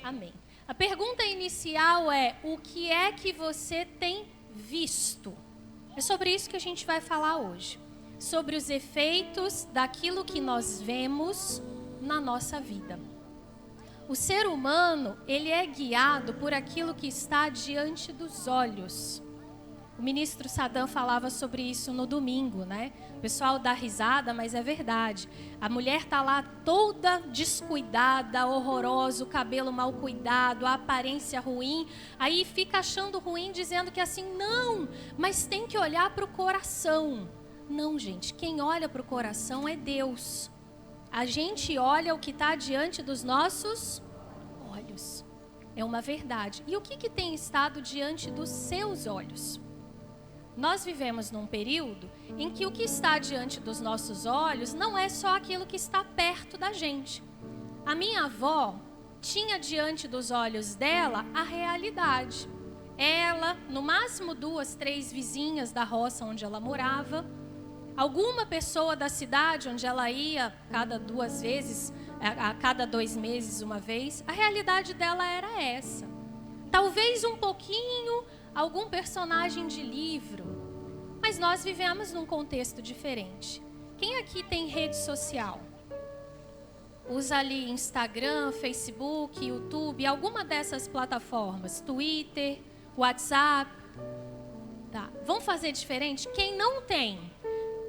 Amém. A pergunta inicial é: o que é que você tem visto? É sobre isso que a gente vai falar hoje. Sobre os efeitos daquilo que nós vemos na nossa vida. O ser humano, ele é guiado por aquilo que está diante dos olhos. O ministro Sadam falava sobre isso no domingo, né? O pessoal dá risada, mas é verdade. A mulher tá lá toda descuidada, horrorosa, o cabelo mal cuidado, a aparência ruim. Aí fica achando ruim, dizendo que assim, não, mas tem que olhar para o coração. Não, gente, quem olha para o coração é Deus. A gente olha o que está diante dos nossos olhos. É uma verdade. E o que tem estado diante dos seus olhos? Nós vivemos num período em que o que está diante dos nossos olhos não é só aquilo que está perto da gente. A minha avó tinha diante dos olhos dela a realidade. Ela, no máximo 2, 3 vizinhas da roça onde ela morava, alguma pessoa da cidade onde ela ia cada 2 vezes, a cada 2 meses uma vez, a realidade dela era essa. Talvez um pouquinho algum personagem de livro, mas nós vivemos num contexto diferente. Quem aqui tem rede social? Usa ali Instagram, Facebook, YouTube, alguma dessas plataformas, Twitter, WhatsApp. Tá. Vamos fazer diferente? Quem não tem?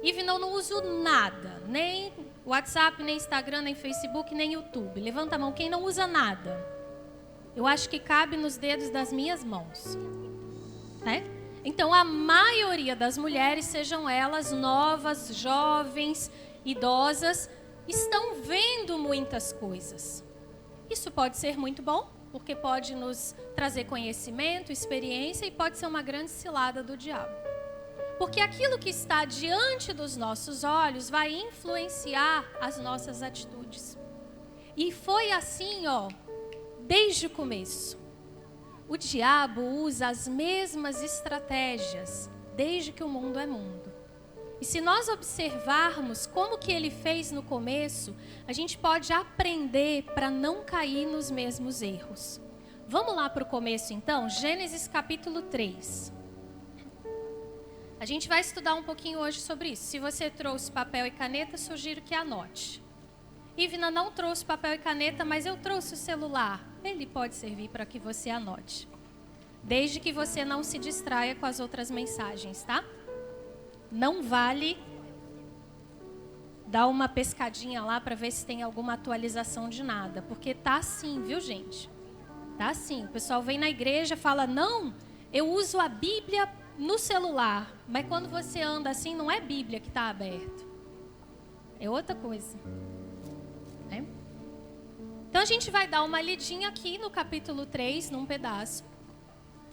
Ivna, eu não uso nada, nem WhatsApp, nem Instagram, nem Facebook, nem YouTube. Levanta a mão, quem não usa nada? Eu acho que cabe nos dedos das minhas mãos. Né? Então, a maioria das mulheres, sejam elas novas, jovens, idosas, estão vendo muitas coisas. Isso pode ser muito bom, porque pode nos trazer conhecimento, experiência, e pode ser uma grande cilada do diabo. Porque aquilo que está diante dos nossos olhos vai influenciar as nossas atitudes. E foi assim, desde o começo. O diabo usa as mesmas estratégias desde que o mundo é mundo. E se nós observarmos como que ele fez no começo, a gente pode aprender para não cair nos mesmos erros. Vamos lá para o começo então, Gênesis capítulo 3. A gente vai estudar um pouquinho hoje sobre isso. Se você trouxe papel e caneta, sugiro que anote. Ivna não trouxe papel e caneta, mas eu trouxe o celular. Ele pode servir para que você anote. Desde que você não se distraia com as outras mensagens, tá? Não vale dar uma pescadinha lá para ver se tem alguma atualização de nada. Porque tá assim, viu, gente? Tá assim. O pessoal vem na igreja e fala, não, eu uso a Bíblia no celular. Mas quando você anda assim, não é Bíblia que está aberto. É outra coisa. Então a gente vai dar uma lidinha aqui no capítulo 3, num pedaço.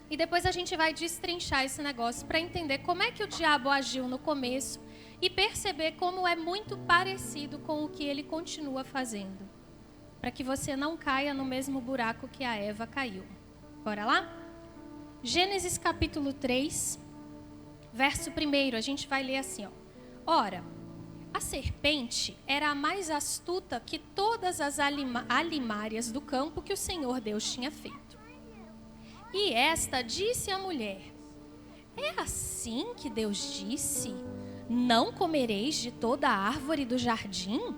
E depois a gente vai destrinchar esse negócio para entender como é que o diabo agiu no começo e perceber como é muito parecido com o que ele continua fazendo. Para que você não caia no mesmo buraco que a Eva caiu. Bora lá? Gênesis capítulo 3, verso 1, a gente vai ler assim, Ora, a serpente era a mais astuta que todas as alimárias do campo que o Senhor Deus tinha feito. E esta disse à mulher, é assim que Deus disse, não comereis de toda a árvore do jardim?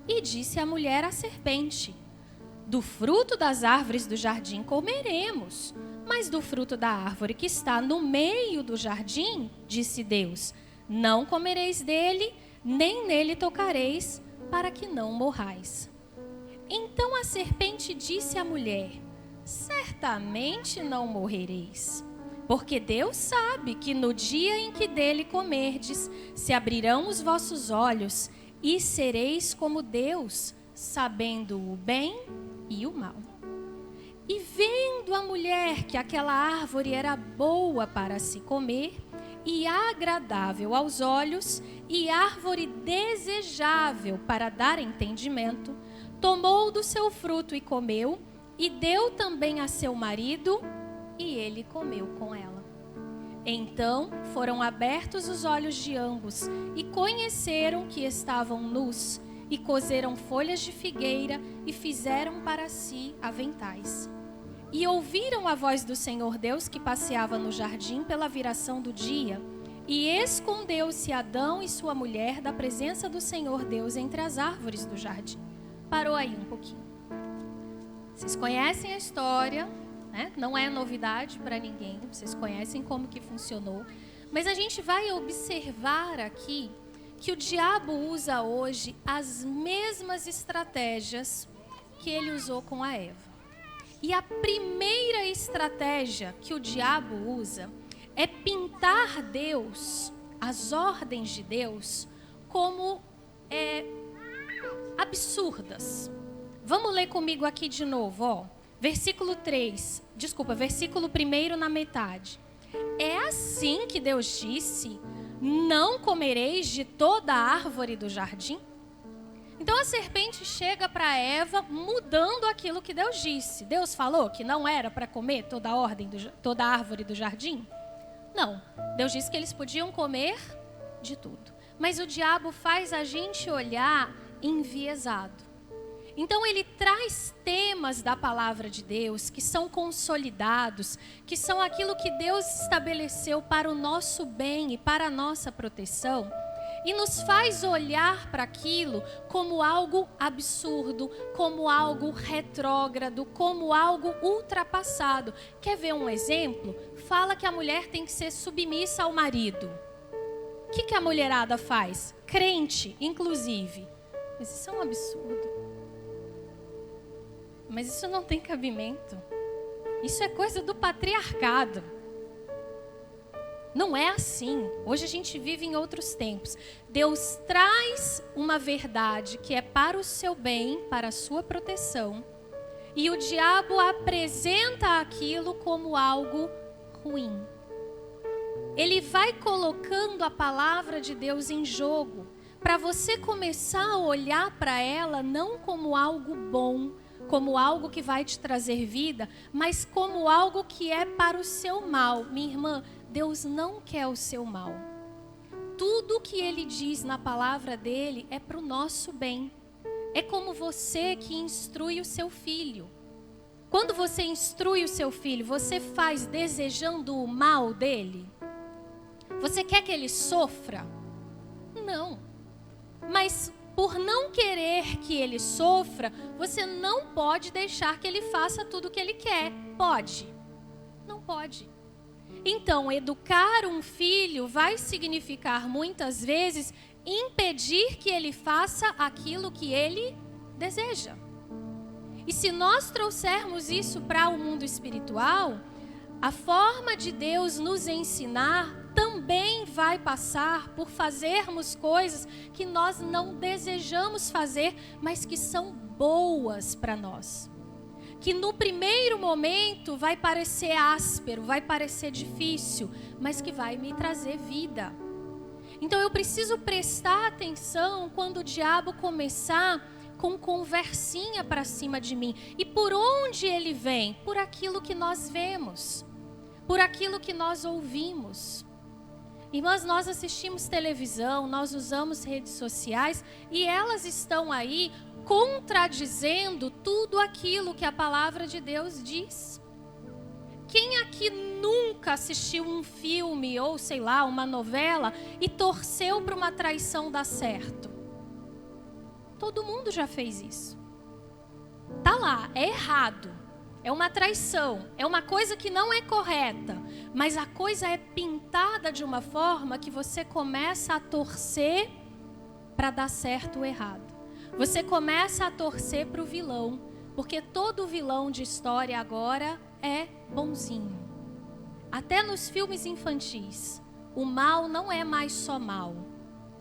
E disse a mulher à serpente, do fruto das árvores do jardim comeremos, mas do fruto da árvore que está no meio do jardim, disse Deus, não comereis dele, nem nele tocareis, para que não morrais. Então a serpente disse à mulher, certamente não morrereis, porque Deus sabe que no dia em que dele comerdes, se abrirão os vossos olhos e sereis como Deus, sabendo o bem e o mal. E vendo a mulher que aquela árvore era boa para se comer, e agradável aos olhos, e árvore desejável para dar entendimento, tomou do seu fruto e comeu, e deu também a seu marido, e ele comeu com ela. Então foram abertos os olhos de ambos, e conheceram que estavam nus, e coseram folhas de figueira e fizeram para si aventais. E ouviram a voz do Senhor Deus que passeava no jardim pela viração do dia, e escondeu-se Adão e sua mulher da presença do Senhor Deus entre as árvores do jardim. Parou aí um pouquinho. Vocês conhecem a história, né? Não é novidade para ninguém, vocês conhecem como que funcionou. Mas a gente vai observar aqui que o diabo usa hoje as mesmas estratégias que ele usou com a Eva. E a primeira estratégia que o diabo usa é pintar Deus, as ordens de Deus, como absurdas. Vamos ler comigo aqui de novo, ó. Versículo 1 na metade. É assim que Deus disse: não comereis de toda a árvore do jardim? Então a serpente chega para Eva mudando aquilo que Deus disse. Deus falou que não era para comer toda a árvore do jardim? Não. Deus disse que eles podiam comer de tudo. Mas o diabo faz a gente olhar enviesado. Então ele traz temas da palavra de Deus que são consolidados, que são aquilo que Deus estabeleceu para o nosso bem e para a nossa proteção, e nos faz olhar para aquilo como algo absurdo, como algo retrógrado, como algo ultrapassado. Quer ver um exemplo? Fala que a mulher tem que ser submissa ao marido. O que a mulherada faz? Crente, inclusive. Mas isso é um absurdo. Mas isso não tem cabimento. Isso é coisa do patriarcado. Não é assim. Hoje a gente vive em outros tempos. Deus traz uma verdade que é para o seu bem, para a sua proteção. E o diabo apresenta aquilo como algo ruim. Ele vai colocando a palavra de Deus em jogo, para você começar a olhar para ela não como algo bom, como algo que vai te trazer vida, mas como algo que é para o seu mal. Minha irmã, Deus não quer o seu mal. Tudo que Ele diz na palavra dEle é para o nosso bem. É como você que instrui o seu filho. Quando você instrui o seu filho, você faz desejando o mal dele? Você quer que ele sofra? Não. Mas por não querer que ele sofra, você não pode deixar que ele faça tudo o que ele quer. Pode? Não pode. Então, educar um filho vai significar, muitas vezes, impedir que ele faça aquilo que ele deseja. E se nós trouxermos isso para o mundo espiritual, a forma de Deus nos ensinar também vai passar por fazermos coisas que nós não desejamos fazer, mas que são boas para nós. Que no primeiro momento vai parecer áspero, vai parecer difícil, mas que vai me trazer vida. Então eu preciso prestar atenção quando o diabo começar com conversinha para cima de mim. E por onde ele vem? Por aquilo que nós vemos, por aquilo que nós ouvimos. Irmãs, nós assistimos televisão, nós usamos redes sociais e elas estão aí contradizendo tudo aquilo que a palavra de Deus diz. Quem aqui nunca assistiu um filme ou, sei lá, uma novela e torceu para uma traição dar certo? Todo mundo já fez isso. Tá lá, é errado. É uma traição, é uma coisa que não é correta, mas a coisa é pintada de uma forma que você começa a torcer para dar certo ou errado. Você começa a torcer para o vilão, porque todo vilão de história agora é bonzinho. Até nos filmes infantis, o mal não é mais só mal.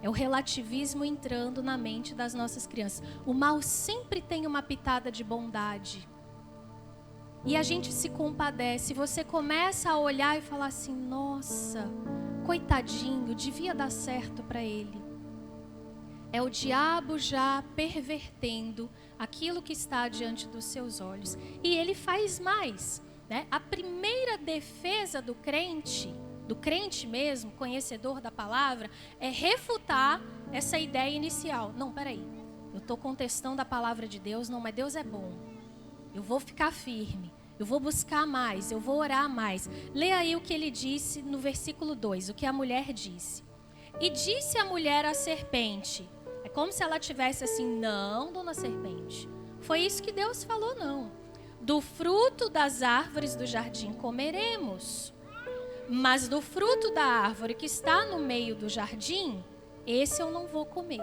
É o relativismo entrando na mente das nossas crianças. O mal sempre tem uma pitada de bondade. E a gente se compadece. Você começa a olhar e falar assim: nossa, coitadinho, devia dar certo para ele. É o diabo já pervertendo aquilo que está diante dos seus olhos. E ele faz mais, né? A primeira defesa do crente mesmo, conhecedor da palavra, é refutar essa ideia inicial. Não, peraí. eu estou contestando a palavra de Deus, não, mas Deus é bom. Eu vou ficar firme, eu vou buscar mais, eu vou orar mais. Leia aí o que ele disse no versículo 2, o que a mulher disse. E disse a mulher à serpente, é como se ela tivesse assim, não, dona serpente, foi isso que Deus falou, não. Do fruto das árvores do jardim comeremos, mas do fruto da árvore que está no meio do jardim, esse eu não vou comer.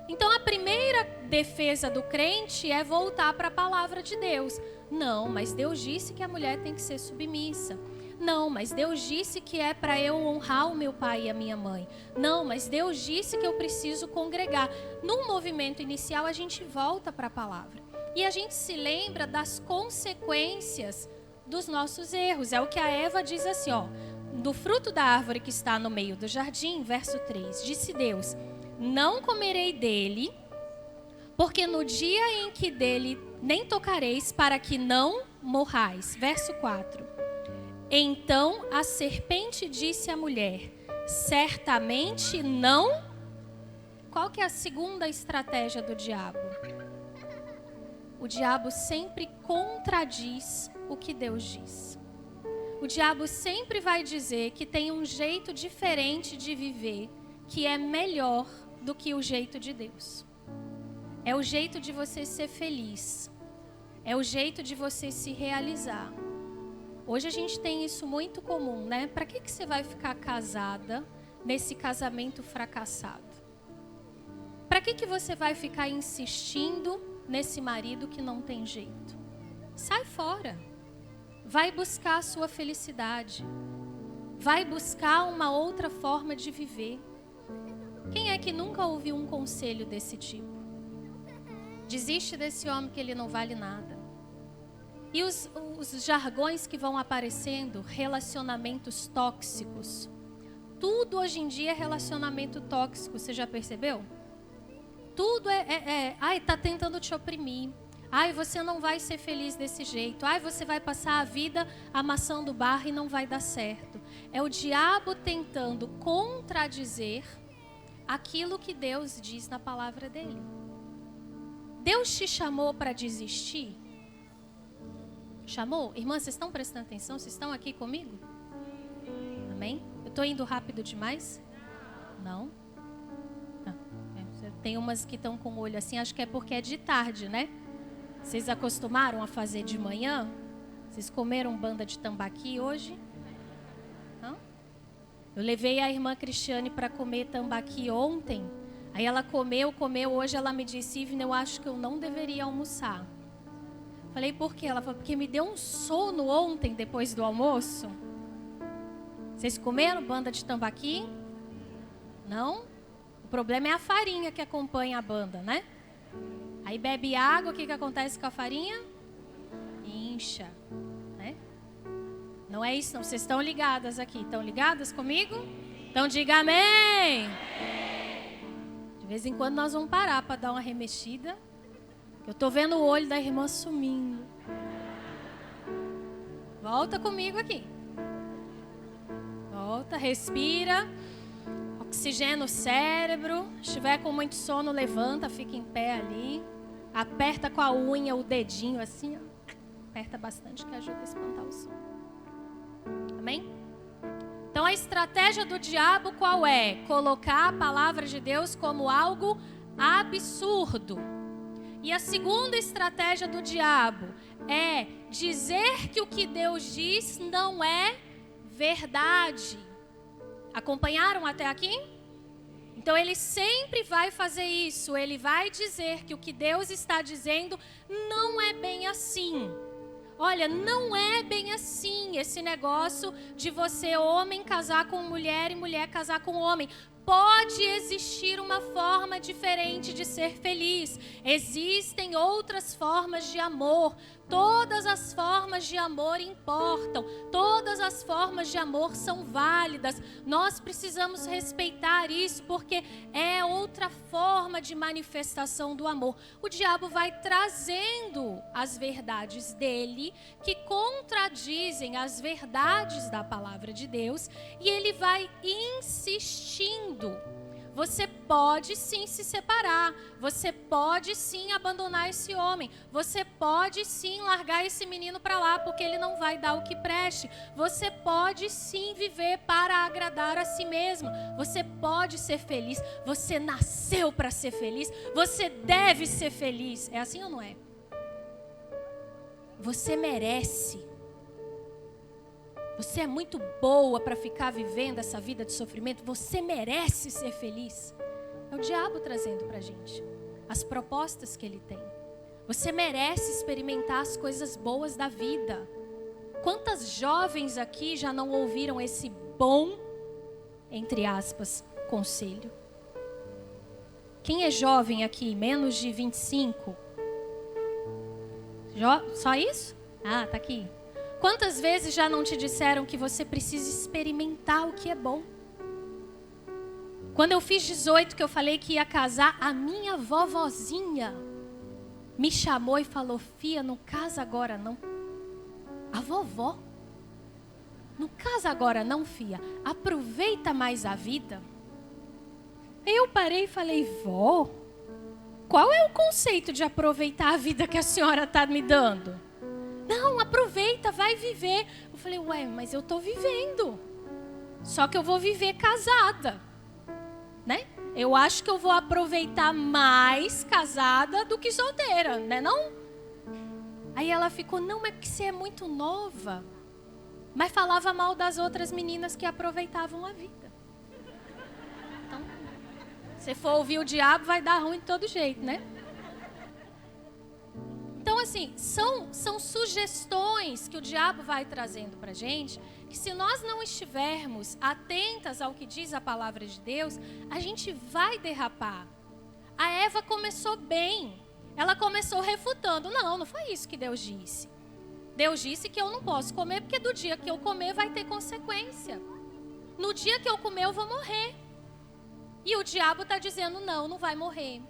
Então a primeira defesa do crente é voltar para a palavra de Deus. Não, mas Deus disse que a mulher tem que ser submissa. Não, mas Deus disse que é para eu honrar o meu pai e a minha mãe. Não, mas Deus disse que eu preciso congregar. No movimento inicial a gente volta para a palavra. E a gente se lembra das consequências dos nossos erros. É o que a Eva diz assim, ó. Do fruto da árvore que está no meio do jardim, verso 3, disse Deus, não comerei dele, porque no dia em que dele nem tocareis, para que não morrais. Verso 4. Então a serpente disse à mulher, certamente não. Qual que é a segunda estratégia do diabo? O diabo sempre contradiz o que Deus diz. O diabo sempre vai dizer que tem um jeito diferente de viver, que é melhor do que o jeito de Deus. É o jeito de você ser feliz. É o jeito de você se realizar. Hoje a gente tem isso muito comum, né? Para que você vai ficar casada nesse casamento fracassado? Para que você vai ficar insistindo nesse marido que não tem jeito? Sai fora. Vai buscar a sua felicidade. Vai buscar uma outra forma de viver. Quem é que nunca ouviu um conselho desse tipo? Desiste desse homem que ele não vale nada. E os jargões que vão aparecendo, relacionamentos tóxicos. Tudo hoje em dia é relacionamento tóxico, você já percebeu? Tudo ai, tá tentando te oprimir. Ai, você não vai ser feliz desse jeito. Ai, você vai passar a vida amassando barro e não vai dar certo. É o diabo tentando contradizer aquilo que Deus diz na palavra dele. Deus te chamou para desistir? Chamou? Irmãs, vocês estão prestando atenção? Vocês estão aqui comigo? Amém? Eu estou indo rápido demais? Não? Tem umas que estão com o olho assim, acho que é porque é de tarde, né? Vocês acostumaram a fazer de manhã? Vocês comeram banda de tambaqui hoje? Não? Eu levei a irmã Cristiane para comer tambaqui ontem. Aí ela comeu. Hoje ela me disse, Ivna, eu acho que eu não deveria almoçar. Falei, por quê? Ela falou, porque me deu um sono ontem, depois do almoço. Vocês comeram banda de tambaqui? Não? O problema é a farinha que acompanha a banda, né? Aí bebe água, o que acontece com a farinha? Incha, né? Não é isso não, vocês estão ligadas aqui. Estão ligadas comigo? Então diga amém! De vez em quando nós vamos parar para dar uma remexida. Eu estou vendo o olho da irmã sumindo. Volta comigo aqui. Volta, respira. Oxigena o cérebro. Se estiver com muito sono, levanta, fica em pé ali. Aperta com a unha o dedinho assim. Ó. Aperta bastante que ajuda a espantar o sono. Amém? Então a estratégia do diabo qual é? Colocar a palavra de Deus como algo absurdo. E a segunda estratégia do diabo é dizer que o que Deus diz não é verdade. Acompanharam até aqui? Então ele sempre vai fazer isso. Ele vai dizer que o que Deus está dizendo não é bem assim. Olha, não é bem assim esse negócio de você, homem, casar com mulher e mulher casar com homem. Pode existir uma forma diferente de ser feliz. Existem outras formas de amor. Todas as formas de amor importam. Todas as formas de amor são válidas. Nós precisamos respeitar isso porque é outra forma de manifestação do amor. O diabo vai trazendo as verdades dele que contradizem as verdades da palavra de Deus e ele vai insistindo. Você pode sim se separar. Você pode sim abandonar esse homem. Você pode sim largar esse menino para lá, porque ele não vai dar o que preste. Você pode sim viver para agradar a si mesmo. Você pode ser feliz. Você nasceu para ser feliz. Você deve ser feliz. É assim ou não é? Você merece. Você é muito boa para ficar vivendo essa vida de sofrimento. Você merece ser feliz. É o diabo trazendo para a gente as propostas que ele tem. Você merece experimentar as coisas boas da vida. Quantas jovens aqui já não ouviram esse bom, entre aspas, conselho? Quem é jovem aqui, menos de 25? Só isso? Ah, tá aqui. Quantas vezes já não te disseram que você precisa experimentar o que é bom? Quando eu fiz 18, que eu falei que ia casar, a minha vovozinha me chamou e falou: Fia, não casa agora não. A vovó? Não casa agora não, Fia. Aproveita mais a vida. Eu parei e falei: Vó, qual é o conceito de aproveitar a vida que a senhora está me dando? Não, aproveita, vai viver. Eu falei: ué, mas eu estou vivendo. Só que eu vou viver casada, né? Eu acho que eu vou aproveitar mais casada do que solteira, né não? Aí ela ficou: não, mas porque você é muito nova. Mas falava mal das outras meninas que aproveitavam a vida. Então, se for ouvir o diabo, vai dar ruim de todo jeito, né? Então, assim, são sugestões que o diabo vai trazendo para a gente, que se nós não estivermos atentas ao que diz a palavra de Deus, a gente vai derrapar. A Eva começou bem. Ela começou refutando. Não foi isso que Deus disse. Deus disse que eu não posso comer, porque do dia que eu comer vai ter consequência. No dia que eu comer, eu vou morrer. E o diabo está dizendo: não vai morrer.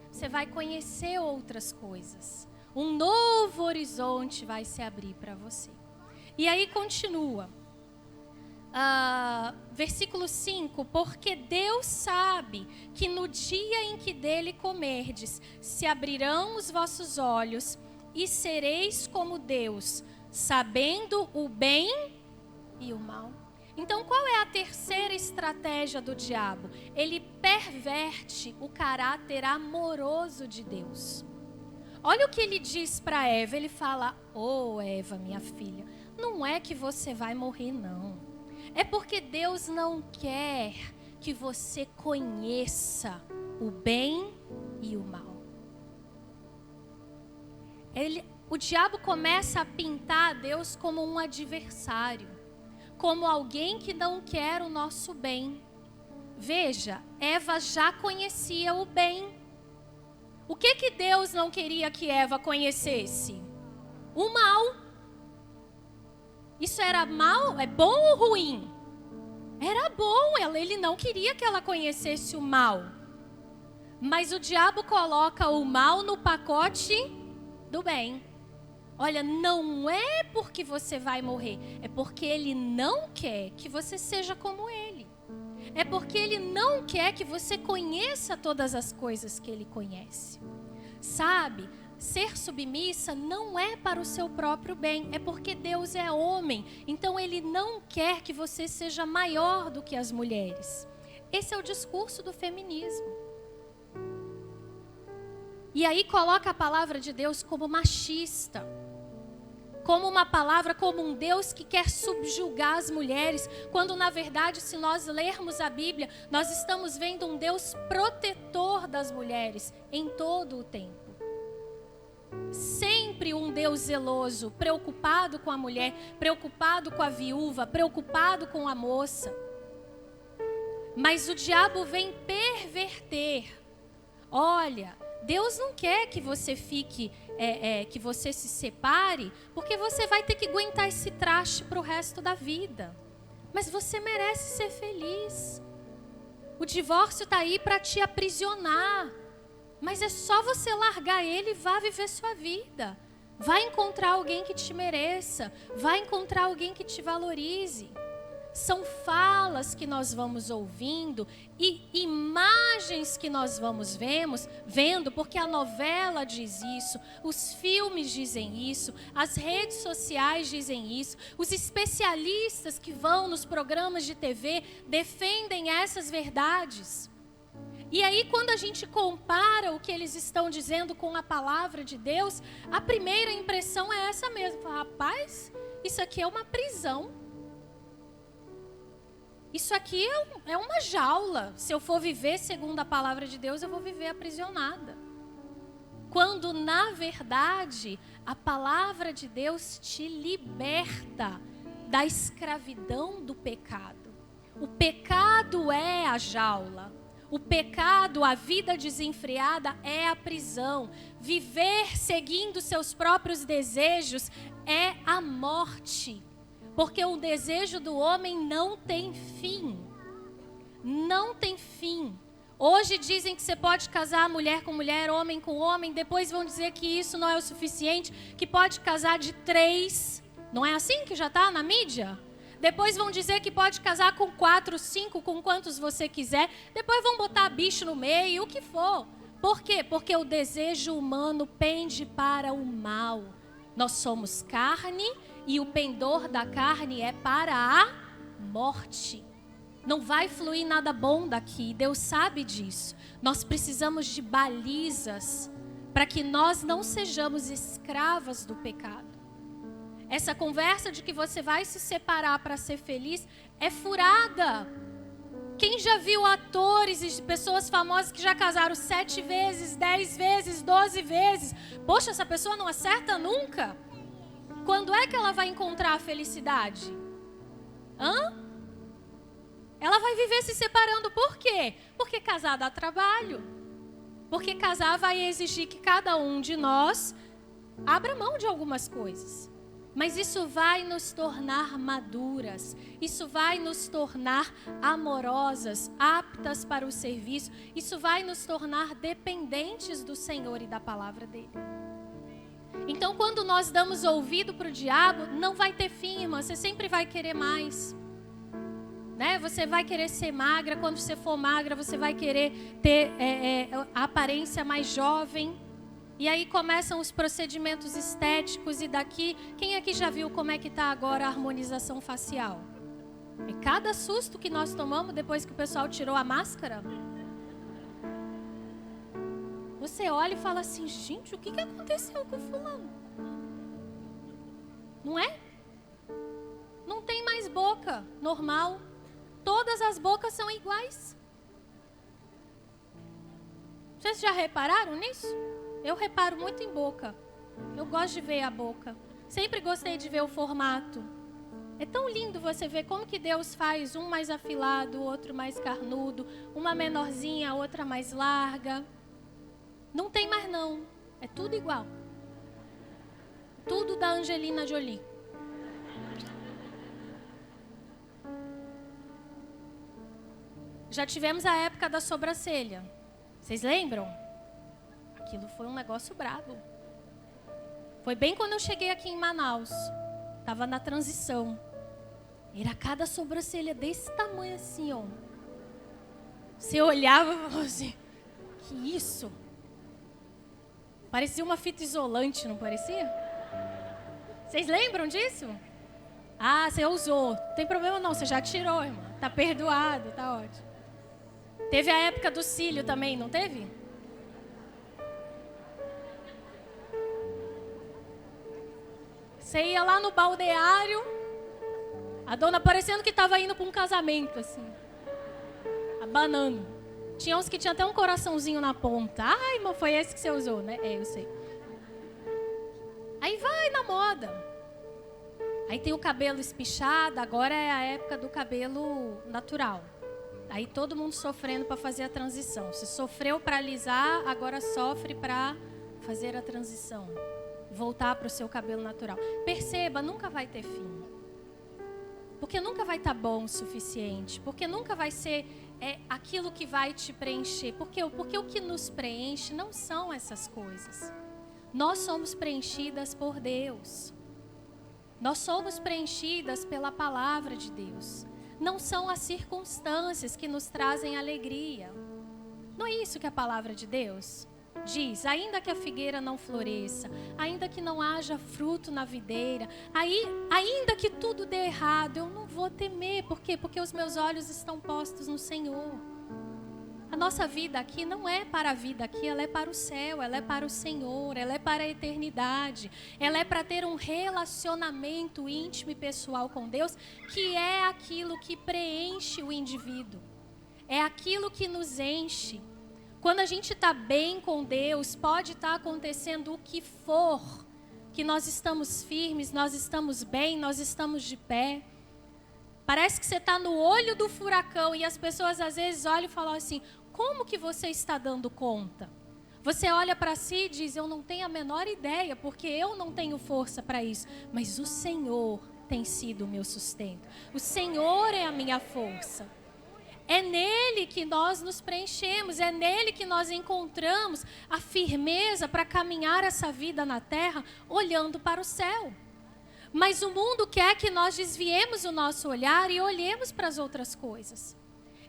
Você vai conhecer outras coisas. Um novo horizonte vai se abrir para você. E aí continua. Versículo 5. Porque Deus sabe que no dia em que dele comerdes, se abrirão os vossos olhos e sereis como Deus, sabendo o bem e o mal. Então, qual é a terceira estratégia do diabo? Ele perverte o caráter amoroso de Deus. Olha o que ele diz para Eva. Ele fala: Eva, minha filha, não é que você vai morrer, não. É porque Deus não quer que você conheça o bem e o mal. O diabo começa a pintar Deus como um adversário, como alguém que não quer o nosso bem. Veja, Eva já conhecia o bem. O que Deus não queria que Eva conhecesse? O mal. Isso era mal? É bom ou ruim? Era bom. Ele não queria que ela conhecesse o mal. Mas o diabo coloca o mal no pacote do bem. Olha, não é porque você vai morrer. É porque ele não quer que você seja como ele. É porque ele não quer que você conheça todas as coisas que ele conhece. Sabe, ser submissa não é para o seu próprio bem, é porque Deus é homem. Então ele não quer que você seja maior do que as mulheres. Esse é o discurso do feminismo. E aí coloca a palavra de Deus como machista. Como uma palavra, como um Deus que quer subjugar as mulheres, quando na verdade, se nós lermos a Bíblia, nós estamos vendo um Deus protetor das mulheres em todo o tempo. Sempre um Deus zeloso, preocupado com a mulher, preocupado com a viúva, preocupado com a moça. Mas o diabo vem perverter. Olha, Deus não quer que você fique, que você se separe, porque você vai ter que aguentar esse traste para o resto da vida. Mas você merece ser feliz. O divórcio está aí para te aprisionar. Mas é só você largar ele e vá viver sua vida. Vai encontrar alguém que te mereça. Vai encontrar alguém que te valorize. são falas que nós vamos ouvindo e imagens que nós vamos vendo, porque a novela diz isso, os filmes dizem isso, as redes sociais dizem isso, os especialistas que vão nos programas de TV defendem essas verdades. E aí, quando a gente compara o que eles estão dizendo com a palavra de Deus, a primeira impressão é essa mesmo. Rapaz, isso aqui é uma prisão. Isso aqui é uma jaula. Se eu for viver segundo a palavra de Deus, eu vou viver aprisionada. Quando, na verdade, a palavra de Deus te liberta da escravidão do pecado. O pecado é a jaula. O pecado, a vida desenfreada é a prisão. Viver seguindo seus próprios desejos é a morte. Porque o desejo do homem não tem fim. Não tem fim. Hoje dizem que você pode casar mulher com mulher, homem com homem. Depois vão dizer que isso não é o suficiente, que pode casar de 3. Não é assim que já está na mídia? Depois vão dizer que pode casar com 4, 5, com quantos você quiser. Depois vão botar bicho no meio, o que for. Por quê? Porque o desejo humano pende para o mal. Nós somos carne e o pendor da carne é para a morte. Não vai fluir nada bom daqui, Deus sabe disso. Nós precisamos de balizas para que nós não sejamos escravas do pecado. Essa conversa de que você vai se separar para ser feliz é furada. Quem já viu atores e pessoas famosas que já casaram 7 vezes, 10 vezes, 12 vezes? Poxa, essa pessoa não acerta nunca. Quando é que ela vai encontrar a felicidade? Ela vai viver se separando. Por quê? Porque casar dá trabalho. Porque casar vai exigir que cada um de nós abra mão de algumas coisas. Mas isso vai nos tornar maduras. Isso vai nos tornar amorosas, aptas para o serviço. Isso vai nos tornar dependentes do Senhor e da palavra dele. Então, quando nós damos ouvido para o diabo, não vai ter fim, irmã. Você sempre vai querer mais. Né? Você vai querer ser magra. Quando você for magra, você vai querer ter a aparência mais jovem. E aí começam os procedimentos estéticos. E daqui, quem aqui já viu como é que está agora a harmonização facial? E cada susto que nós tomamos depois que o pessoal tirou a máscara... Você olha e fala assim, gente, o que aconteceu com o fulano? Não é? Não tem mais boca normal. Todas as bocas são iguais. Vocês já repararam nisso? Eu reparo muito em boca. Eu gosto de ver a boca. Sempre gostei de ver o formato. É tão lindo você ver como que Deus faz um mais afilado, o outro mais carnudo, uma menorzinha, a outra mais larga. Não tem mais não, é tudo igual. Tudo da Angelina Jolie. Já tivemos a época da sobrancelha. Vocês lembram? Aquilo foi um negócio brabo. Foi bem quando eu cheguei aqui em Manaus. Estava na transição. Era cada sobrancelha desse tamanho assim, ó. Você olhava e falava assim, que isso? Parecia uma fita isolante, não parecia? Vocês lembram disso? Ah, você usou. Não tem problema não, você já tirou, irmã. Tá perdoado, tá ótimo. Teve a época do cílio também, não teve? Você ia lá no balneário, a dona parecendo que estava indo para um casamento, assim. Abanando. Tinha uns que tinha até um coraçãozinho na ponta. Ai, irmão, foi esse que você usou, né? É, eu sei. Aí vai na moda. Aí tem o cabelo espichado, agora é a época do cabelo natural. Aí todo mundo sofrendo para fazer a transição. Se sofreu para alisar, agora sofre para fazer a transição. Voltar para o seu cabelo natural. Perceba, nunca vai ter fim. Porque nunca vai estar bom o suficiente. Porque nunca vai ser aquilo que vai te preencher. Porque o que nos preenche não são essas coisas. Nós somos preenchidas por Deus. Nós somos preenchidas pela palavra de Deus. Não são as circunstâncias que nos trazem alegria. Não é isso que a palavra de Deus diz? Ainda que a figueira não floresça, ainda que não haja fruto na videira, ainda que tudo dê errado, eu não vou temer. Por quê? Porque os meus olhos estão postos no Senhor. A nossa vida aqui não é para a vida aqui, ela é para o céu, ela é para o Senhor, ela é para a eternidade. Ela é para ter um relacionamento íntimo e pessoal com Deus, que é aquilo que preenche o indivíduo. É aquilo que nos enche. Quando a gente está bem com Deus, pode estar acontecendo o que for, que nós estamos firmes, nós estamos bem, nós estamos de pé. Parece que você está no olho do furacão e as pessoas às vezes olham e falam assim: como que você está dando conta? Você olha para si e diz: eu não tenho a menor ideia, porque eu não tenho força para isso. Mas o Senhor tem sido o meu sustento. O Senhor é a minha força. É nele que nós nos preenchemos, é nele que nós encontramos a firmeza para caminhar essa vida na terra olhando para o céu. Mas o mundo quer que nós desviemos o nosso olhar e olhemos para as outras coisas.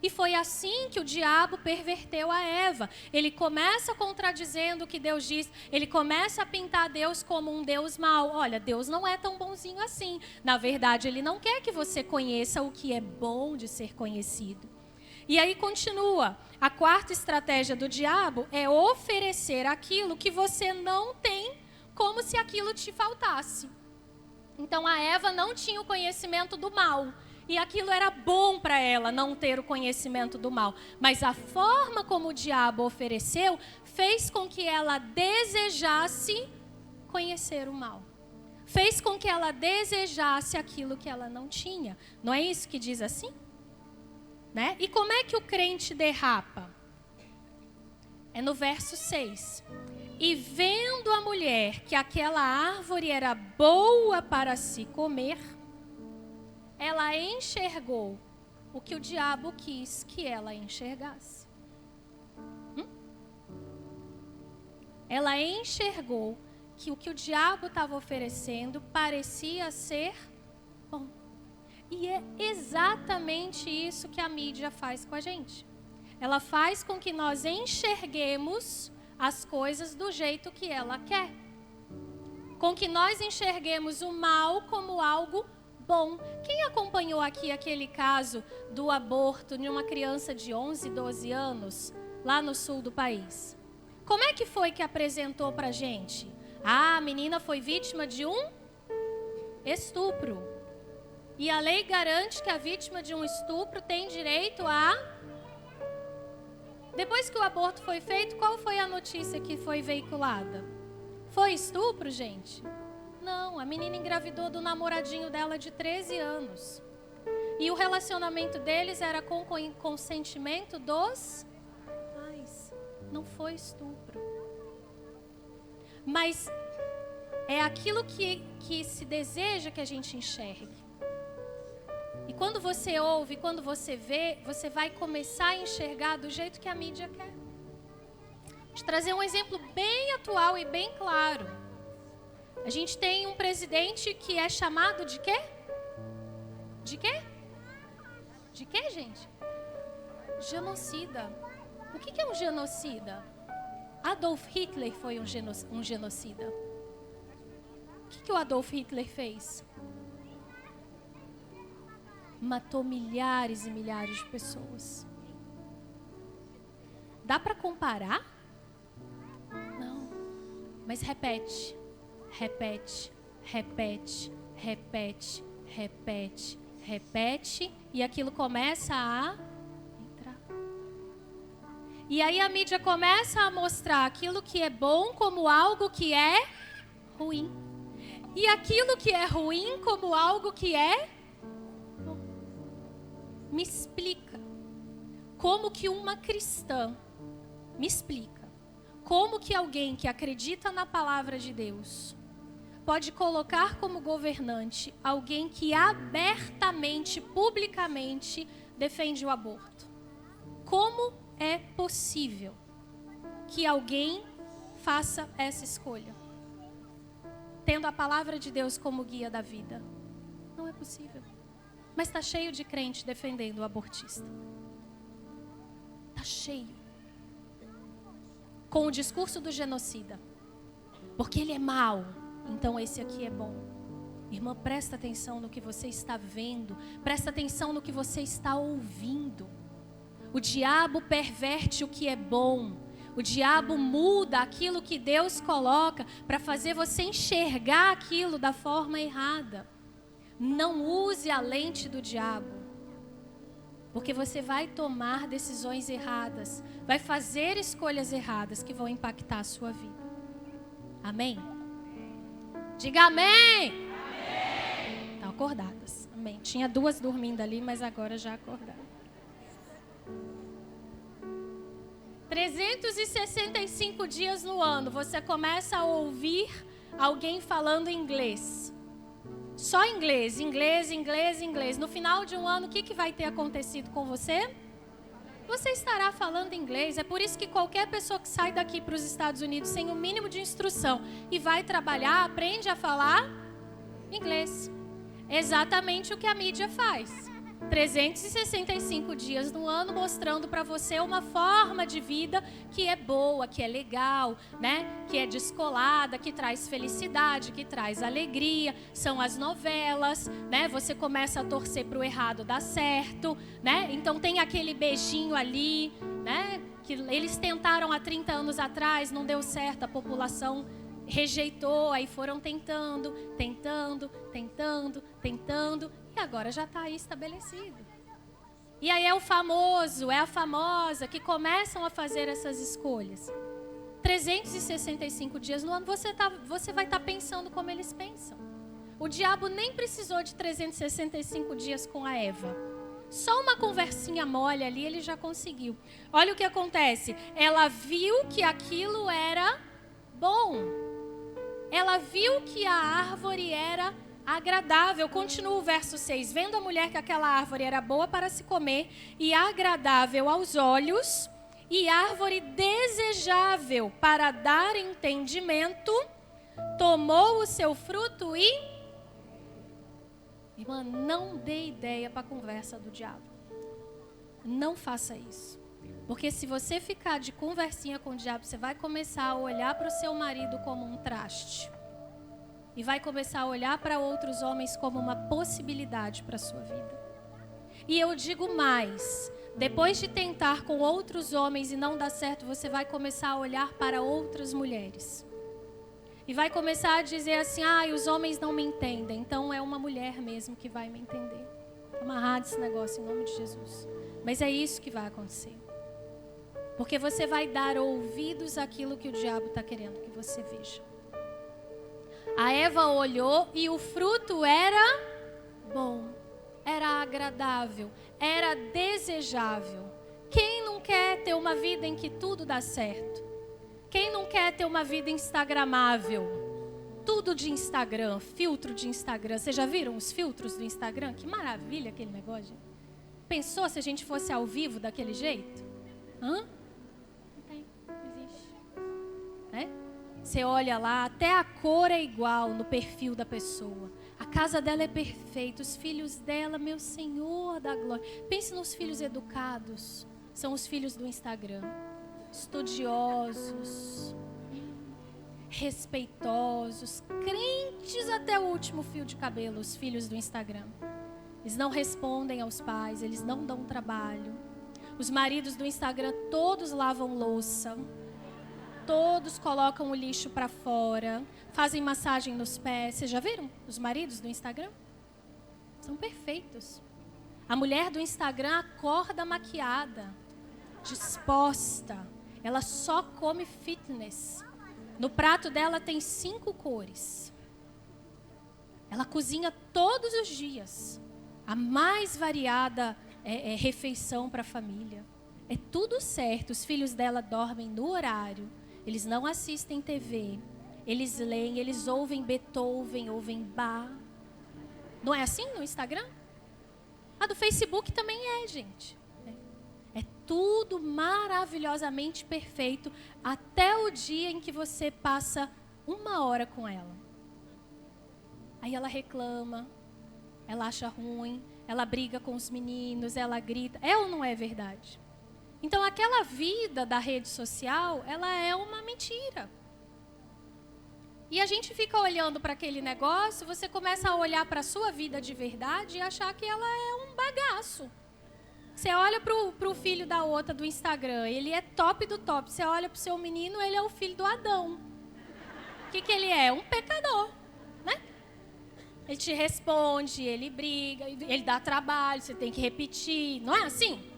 E foi assim que o diabo perverteu a Eva. Ele começa contradizendo o que Deus diz, ele começa a pintar Deus como um Deus mau. Olha, Deus não é tão bonzinho assim. Na verdade, ele não quer que você conheça o que é bom de ser conhecido. E aí continua, a quarta estratégia do diabo é oferecer aquilo que você não tem, como se aquilo te faltasse. Então a Eva não tinha o conhecimento do mal, e aquilo era bom para ela não ter o conhecimento do mal. Mas a forma como o diabo ofereceu fez com que ela desejasse conhecer o mal. Fez com que ela desejasse aquilo que ela não tinha. Não é isso que diz assim? Né? E como é que o crente derrapa? É no verso 6. E vendo a mulher que aquela árvore era boa para se comer, ela enxergou o que o diabo quis que ela enxergasse. Ela enxergou que o diabo estava oferecendo parecia ser bom. E é exatamente isso que a mídia faz com a gente. Ela faz com que nós enxerguemos as coisas do jeito que ela quer. Com que nós enxerguemos o mal como algo bom. Quem acompanhou aqui aquele caso do aborto de uma criança de 11, 12 anos, lá no sul do país? Como é que foi que apresentou pra gente? Ah, a menina foi vítima de um estupro. E a lei garante que a vítima de um estupro tem direito a... Depois que o aborto foi feito, qual foi a notícia que foi veiculada? Foi estupro, gente? Não, a menina engravidou do namoradinho dela de 13 anos. E o relacionamento deles era com consentimento dos pais. Não foi estupro. Mas é aquilo que se deseja que a gente enxergue. E quando você ouve, quando você vê, você vai começar a enxergar do jeito que a mídia quer. Vou te trazer um exemplo bem atual e bem claro. A gente tem um presidente que é chamado de quê? De quê? De quê, gente? Genocida. O que é um genocida? Adolf Hitler foi um genocida. O que o Adolf Hitler fez? Matou milhares e milhares de pessoas. Dá para comparar? Não. Mas repete, repete, repete, repete, repete, repete, e aquilo começa a entrar. E aí a mídia começa a mostrar aquilo que é bom como algo que é ruim. E aquilo que é ruim como algo que é bom. Me explica como que uma cristã, me explica, como que alguém que acredita na palavra de Deus pode colocar como governante alguém que abertamente, publicamente defende o aborto? Como é possível que alguém faça essa escolha, tendo a palavra de Deus como guia da vida? Não é possível. Mas está cheio de crente defendendo o abortista. Está cheio. Com o discurso do genocida. Porque ele é mau, então esse aqui é bom. Irmã, presta atenção no que você está vendo. Presta atenção no que você está ouvindo. O diabo perverte o que é bom. O diabo muda aquilo que Deus coloca para fazer você enxergar aquilo da forma errada. Não use a lente do diabo. Porque você vai tomar decisões erradas. Vai fazer escolhas erradas que vão impactar a sua vida. Amém? Diga amém! Amém! Estão acordadas. Amém. Tinha 2 dormindo ali, mas agora já acordaram. 365 dias no ano, você começa a ouvir alguém falando inglês. Só inglês, inglês, inglês, inglês. No final de um ano, o que vai ter acontecido com você? Você estará falando inglês. É por isso que qualquer pessoa que sai daqui para os Estados Unidos sem o mínimo de instrução e vai trabalhar, aprende a falar inglês. Exatamente o que a mídia faz. 365 dias no ano mostrando para você uma forma de vida que é boa, que é legal, né? Que é descolada, que traz felicidade, que traz alegria. São as novelas, né? Você começa a torcer para o errado dar certo, né? Então tem aquele beijinho ali, né? Que eles tentaram há 30 anos atrás, não deu certo, a população rejeitou, aí foram tentando, e agora já está aí estabelecido. E aí é o famoso, é a famosa que começam a fazer essas escolhas. 365 dias no ano você vai estar pensando como eles pensam. O diabo nem precisou de 365 dias com a Eva. Só uma conversinha mole ali ele já conseguiu. Olha o que acontece. Ela viu que aquilo era bom. Ela viu que a árvore era agradável. Continua o verso 6. Vendo a mulher que aquela árvore era boa para se comer e agradável aos olhos e árvore desejável para dar entendimento, tomou o seu fruto e... Irmã, não dê ideia para a conversa do diabo. Não faça isso. Porque se você ficar de conversinha com o diabo, você vai começar a olhar para o seu marido como um traste. E vai começar a olhar para outros homens como uma possibilidade para a sua vida. E eu digo mais, depois de tentar com outros homens e não dar certo, você vai começar a olhar para outras mulheres. E vai começar a dizer assim, os homens não me entendem, então é uma mulher mesmo que vai me entender. Amarrado esse negócio em nome de Jesus. Mas é isso que vai acontecer. Porque você vai dar ouvidos àquilo que o diabo está querendo que você veja. A Eva olhou e o fruto era bom, era agradável, era desejável. Quem não quer ter uma vida em que tudo dá certo? Quem não quer ter uma vida instagramável? Tudo de Instagram, filtro de Instagram. Vocês já viram os filtros do Instagram? Que maravilha aquele negócio. Pensou se a gente fosse ao vivo daquele jeito? Não tem, não existe. Né? Você olha lá, até a cor é igual no perfil da pessoa. A casa dela é perfeita, os filhos dela, meu Senhor da glória. Pense nos filhos educados, são os filhos do Instagram. Estudiosos, respeitosos, crentes até o último fio de cabelo, os filhos do Instagram. Eles não respondem aos pais, eles não dão trabalho. Os maridos do Instagram todos lavam louça. Todos colocam o lixo para fora, fazem massagem nos pés. Vocês já viram os maridos do Instagram? São perfeitos. A mulher do Instagram acorda maquiada, disposta. Ela só come fitness. No prato dela tem 5 cores. Ela cozinha todos os dias. A mais variada refeição para a família. É tudo certo. Os filhos dela dormem no horário. Eles não assistem TV, eles leem, eles ouvem Beethoven, ouvem Bach. Não é assim no Instagram? A do Facebook também é, gente. É tudo maravilhosamente perfeito até o dia em que você passa 1 hora com ela. Aí ela reclama, ela acha ruim, ela briga com os meninos, ela grita. É ou não é verdade? Então, aquela vida da rede social, ela é uma mentira. E a gente fica olhando para aquele negócio, você começa a olhar para a sua vida de verdade e achar que ela é um bagaço. Você olha para o filho da outra do Instagram, ele é top do top. Você olha para o seu menino, ele é o filho do Adão. O que ele é? Um pecador, né? Ele te responde, ele briga, ele dá trabalho, você tem que repetir. Não é assim?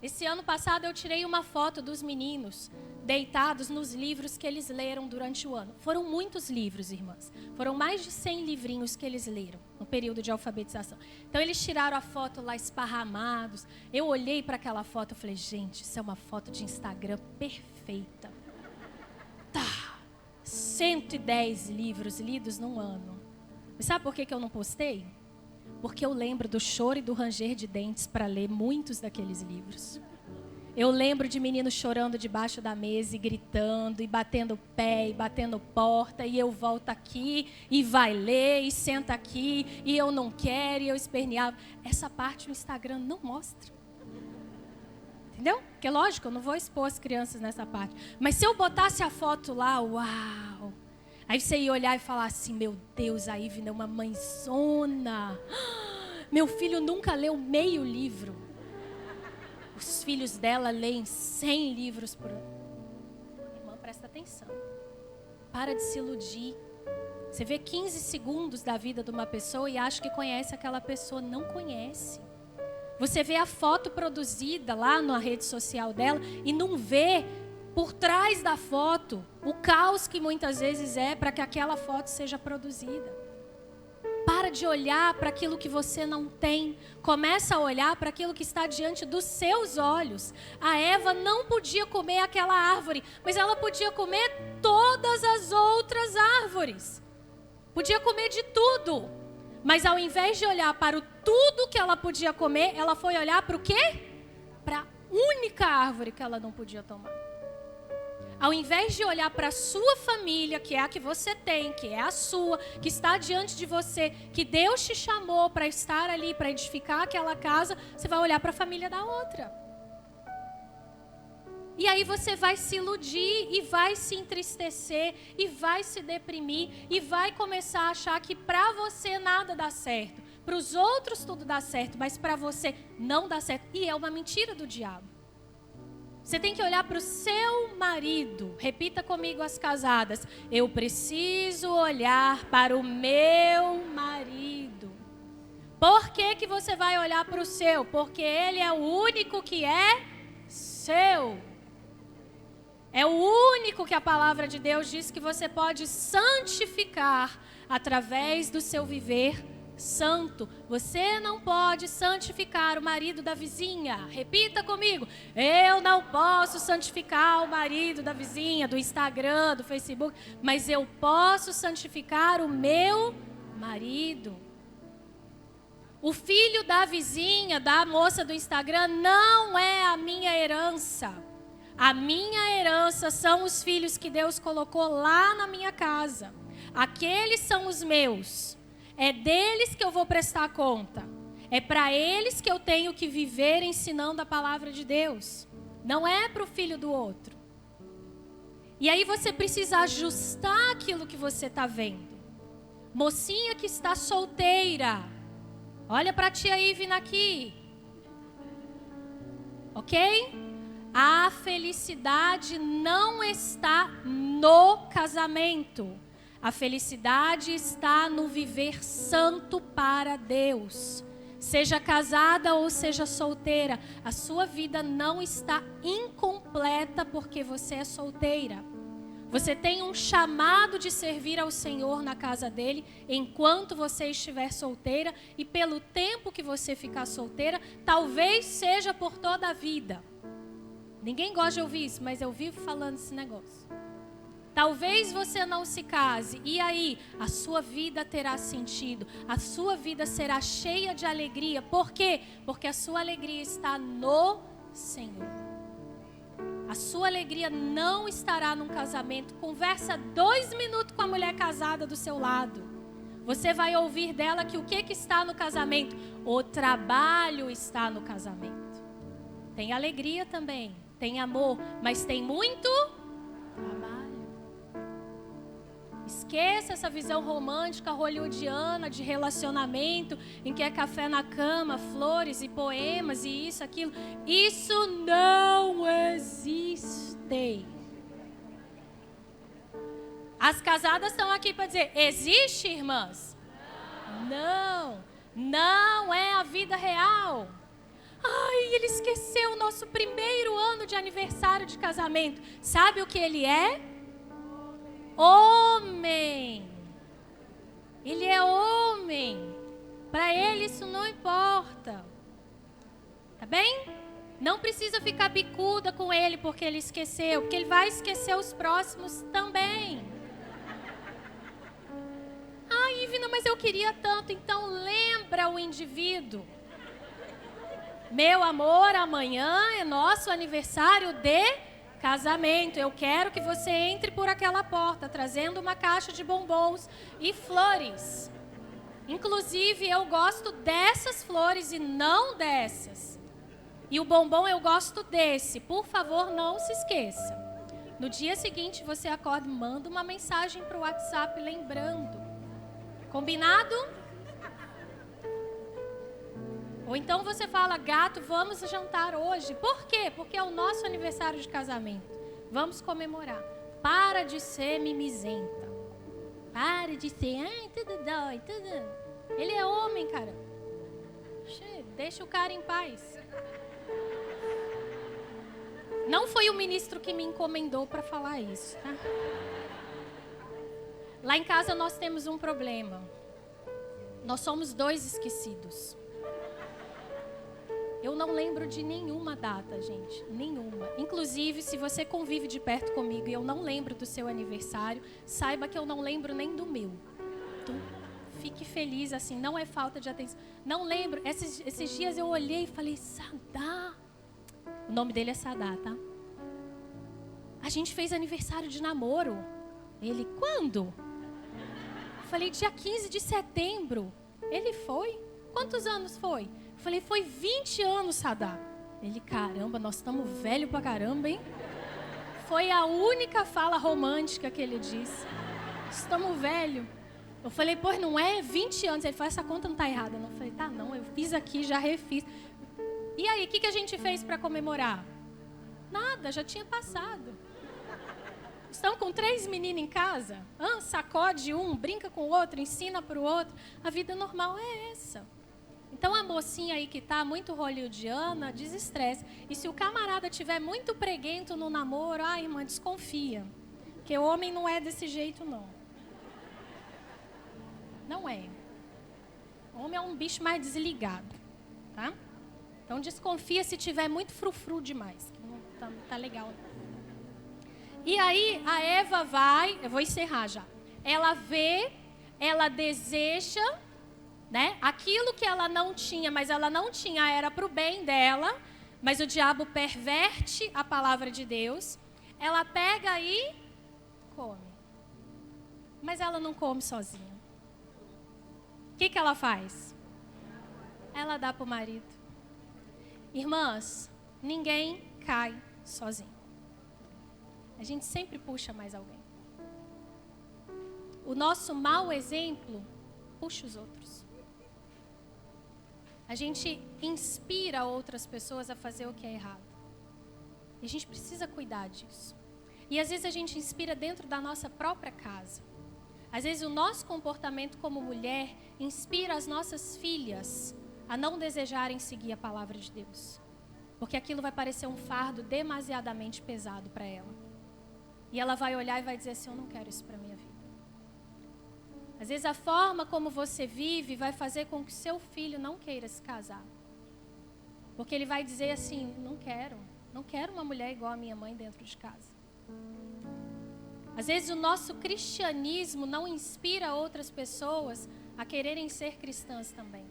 Esse ano passado eu tirei uma foto dos meninos deitados nos livros que eles leram durante o ano. Foram muitos livros, irmãs. Foram mais de 100 livrinhos que eles leram no período de alfabetização. Então, eles tiraram a foto lá esparramados. Eu olhei para aquela foto e falei, gente, isso é uma foto de Instagram perfeita. Tá, 110 livros lidos num ano. E sabe por que eu não postei? Porque eu lembro do choro e do ranger de dentes para ler muitos daqueles livros. Eu lembro de meninos chorando debaixo da mesa e gritando, e batendo pé, e batendo porta, e eu volto aqui, e vai ler, e senta aqui, e eu não quero, e eu esperneava. Essa parte o Instagram não mostra. Entendeu? Porque, lógico, eu não vou expor as crianças nessa parte. Mas se eu botasse a foto lá, uau! Aí você ia olhar e falar assim, meu Deus, a Ivna é uma mãezona. Meu filho nunca leu meio livro. Os filhos dela leem 100 livros por ano. Irmã, presta atenção. Para de se iludir. Você vê 15 segundos da vida de uma pessoa e acha que conhece aquela pessoa. Não conhece. Você vê a foto produzida lá na rede social dela e não vê por trás da foto o caos que muitas vezes é para que aquela foto seja produzida. Para de olhar para aquilo que você não tem. Começa a olhar para aquilo que está diante dos seus olhos. A Eva não podia comer aquela árvore, mas ela podia comer todas as outras árvores. Podia comer de tudo. Mas ao invés de olhar para o tudo que ela podia comer, ela foi olhar para o quê? Para a única árvore que ela não podia tomar. Ao invés de olhar para a sua família, que é a que você tem, que é a sua, que está diante de você, que Deus te chamou para estar ali, para edificar aquela casa, você vai olhar para a família da outra. E aí você vai se iludir e vai se entristecer e vai se deprimir e vai começar a achar que para você nada dá certo. Para os outros tudo dá certo, mas para você não dá certo. E é uma mentira do diabo. Você tem que olhar para o seu marido. Repita comigo as casadas. Eu preciso olhar para o meu marido. Por que você vai olhar para o seu? Porque ele é o único que é seu. É o único que a palavra de Deus diz que você pode santificar através do seu viver santo. Você não pode santificar o marido da vizinha. Repita comigo. Eu não posso santificar o marido da vizinha, do Instagram, do Facebook, mas eu posso santificar o meu marido. O filho da vizinha, da moça do Instagram, não é a minha herança. A minha herança são os filhos que Deus colocou lá na minha casa. Aqueles são os meus. É deles que eu vou prestar conta. É para eles que eu tenho que viver ensinando a palavra de Deus. Não é para o filho do outro. E aí você precisa ajustar aquilo que você está vendo. Mocinha que está solteira. Olha para a tia Ivna aqui. Ok? A felicidade não está no casamento. A felicidade está no viver santo para Deus. Seja casada ou seja solteira, a sua vida não está incompleta porque você é solteira. Você tem um chamado de servir ao Senhor na casa dele enquanto você estiver solteira, e pelo tempo que você ficar solteira, talvez seja por toda a vida. Ninguém gosta de ouvir isso, mas eu vivo falando esse negócio. Talvez você não se case, e aí a sua vida terá sentido, a sua vida será cheia de alegria. Por quê? Porque a sua alegria está no Senhor. A sua alegria não estará num casamento. Conversa 2 minutos com a mulher casada do seu lado. Você vai ouvir dela que o que está no casamento? O trabalho está no casamento. Tem alegria também, tem amor, mas tem muito trabalho. Esqueça essa visão romântica, hollywoodiana de relacionamento, em que é café na cama, flores e poemas e isso, aquilo. Isso não existe. As casadas estão aqui para dizer, existe, irmãs? Não, não é a vida real. Ai, ele esqueceu o nosso primeiro ano de aniversário de casamento. Sabe o que ele é? Homem. Ele é homem. Para ele isso não importa. Tá bem? Não precisa ficar bicuda com ele porque ele esqueceu, porque ele vai esquecer os próximos também. Ai, Ivina, mas eu queria tanto. Então lembra o indivíduo. Meu amor, amanhã é nosso aniversário de casamento. Eu quero que você entre por aquela porta, trazendo uma caixa de bombons e flores. Inclusive, eu gosto dessas flores e não dessas. E o bombom eu gosto desse. Por favor, não se esqueça. No dia seguinte, você acorda e manda uma mensagem para o WhatsApp lembrando. Combinado? Ou então você fala, gato, vamos jantar hoje. Por quê? Porque é o nosso aniversário de casamento. Vamos comemorar. Para de ser mimizenta. Para de ser, ai, tudo dói, tudo. Ele é homem, cara. Deixa o cara em paz. Não foi o ministro que me encomendou para falar isso, tá? Lá em casa nós temos um problema. Nós somos 2 esquecidos. Eu não lembro de nenhuma data, gente. Nenhuma. Inclusive, se você convive de perto comigo e eu não lembro do seu aniversário, saiba que eu não lembro nem do meu. Então, fique feliz, assim, não é falta de atenção. Não lembro. Esses dias eu olhei e falei, Sadá. O nome dele é Sadá, tá? A gente fez aniversário de namoro. Ele, quando? Eu falei, dia 15 de setembro. Ele foi? Quantos anos foi? Eu falei, foi 20 anos, Sadá. Ele, caramba, nós estamos velhos pra caramba, hein? Foi a única fala romântica que ele disse. Estamos velhos. Eu falei, pois não é? 20 anos. Ele falou, essa conta não está errada. Eu falei, tá não, eu fiz aqui, já refiz. E aí, o que a gente fez para comemorar? Nada, já tinha passado. Estão com 3 meninos em casa? Sacode um, brinca com o outro, ensina para o outro. A vida normal é essa. Então, a mocinha aí que está muito hollywoodiana, desestresse. E se o camarada tiver muito preguento no namoro, irmã, desconfia. Porque o homem não é desse jeito, não. Não é. O homem é um bicho mais desligado, tá? Então, desconfia se tiver muito frufru demais. Não tá legal. E aí, a Eva vai... Eu vou encerrar já. Ela vê, ela deseja... né? Aquilo que ela não tinha, mas ela não tinha, era para o bem dela, mas o diabo perverte a palavra de Deus. Ela pega e come. Mas ela não come sozinha. O que ela faz? Ela dá para o marido. Irmãs, ninguém cai sozinho. A gente sempre puxa mais alguém. O nosso mau exemplo puxa os outros. A gente inspira outras pessoas a fazer o que é errado. E a gente precisa cuidar disso. E às vezes a gente inspira dentro da nossa própria casa. Às vezes o nosso comportamento como mulher inspira as nossas filhas a não desejarem seguir a palavra de Deus. Porque aquilo vai parecer um fardo demasiadamente pesado para ela. E ela vai olhar e vai dizer assim, eu não quero isso para minha vida. Às vezes a forma como você vive vai fazer com que seu filho não queira se casar. Porque ele vai dizer assim, não quero uma mulher igual a minha mãe dentro de casa. Às vezes o nosso cristianismo não inspira outras pessoas a quererem ser cristãs também.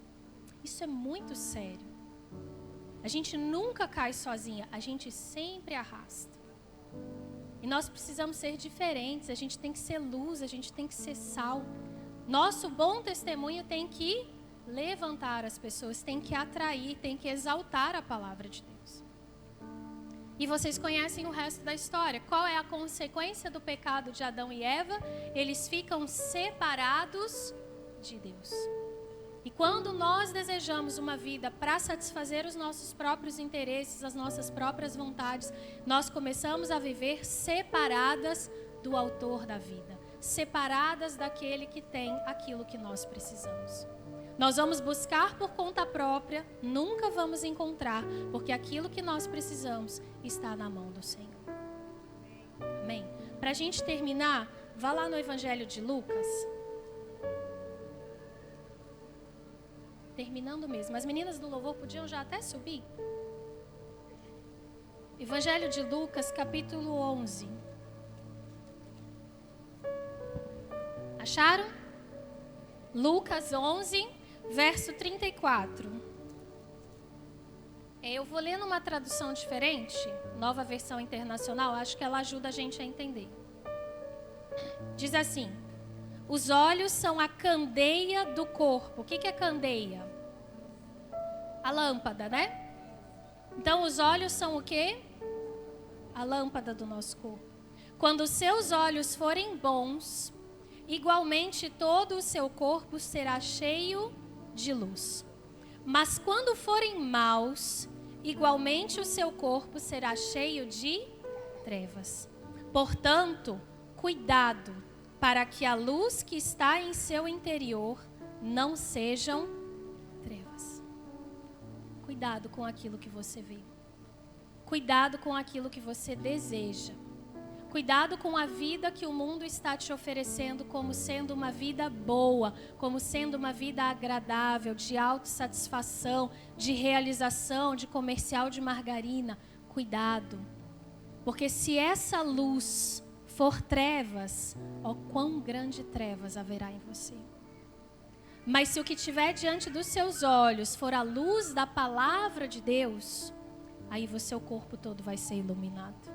Isso é muito sério. A gente nunca cai sozinha, a gente sempre arrasta. E nós precisamos ser diferentes, a gente tem que ser luz, a gente tem que ser sal. Nosso bom testemunho tem que levantar as pessoas, tem que atrair, tem que exaltar a palavra de Deus. E vocês conhecem o resto da história. Qual é a consequência do pecado de Adão e Eva? Eles ficam separados de Deus. E quando nós desejamos uma vida para satisfazer os nossos próprios interesses, as nossas próprias vontades, nós começamos a viver separadas do autor da vida, separadas daquele que tem aquilo que nós precisamos. Nós vamos buscar por conta própria, nunca vamos encontrar, porque aquilo que nós precisamos está na mão do Senhor. Amém? Para a gente terminar, vá lá no Evangelho de Lucas. Terminando mesmo. As meninas do louvor podiam já até subir? Evangelho de Lucas, capítulo 11. Acharam? Lucas 11, verso 34. Eu vou ler numa tradução diferente, Nova Versão Internacional, acho que ela ajuda a gente a entender. Diz assim: os olhos são a candeia do corpo. O que é candeia? A lâmpada, né? Então, os olhos são o quê? A lâmpada do nosso corpo. Quando os seus olhos forem bons, igualmente todo o seu corpo será cheio de luz. Mas quando forem maus, igualmente o seu corpo será cheio de trevas. Portanto, cuidado para que a luz que está em seu interior não sejam trevas. Cuidado com aquilo que você vê. Cuidado com aquilo que você deseja. Cuidado com a vida que o mundo está te oferecendo como sendo uma vida boa, como sendo uma vida agradável, de autossatisfação, de realização, de comercial de margarina. Cuidado. Porque se essa luz for trevas, ó, quão grande trevas haverá em você. Mas se o que tiver diante dos seus olhos for a luz da palavra de Deus, aí o seu corpo todo vai ser iluminado.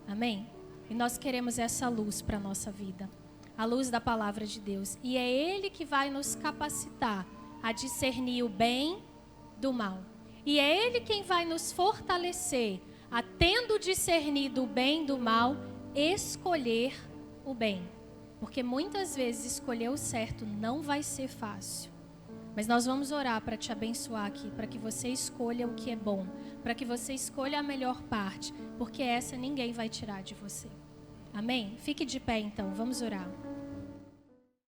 Amém? E nós queremos essa luz para a nossa vida, a luz da palavra de Deus. E é Ele que vai nos capacitar a discernir o bem do mal. E é Ele quem vai nos fortalecer a, tendo discernido o bem do mal, escolher o bem. Porque muitas vezes escolher o certo não vai ser fácil. Mas nós vamos orar para te abençoar aqui, para que você escolha o que é bom, para que você escolha a melhor parte, porque essa ninguém vai tirar de você. Amém? Fique de pé então, vamos orar.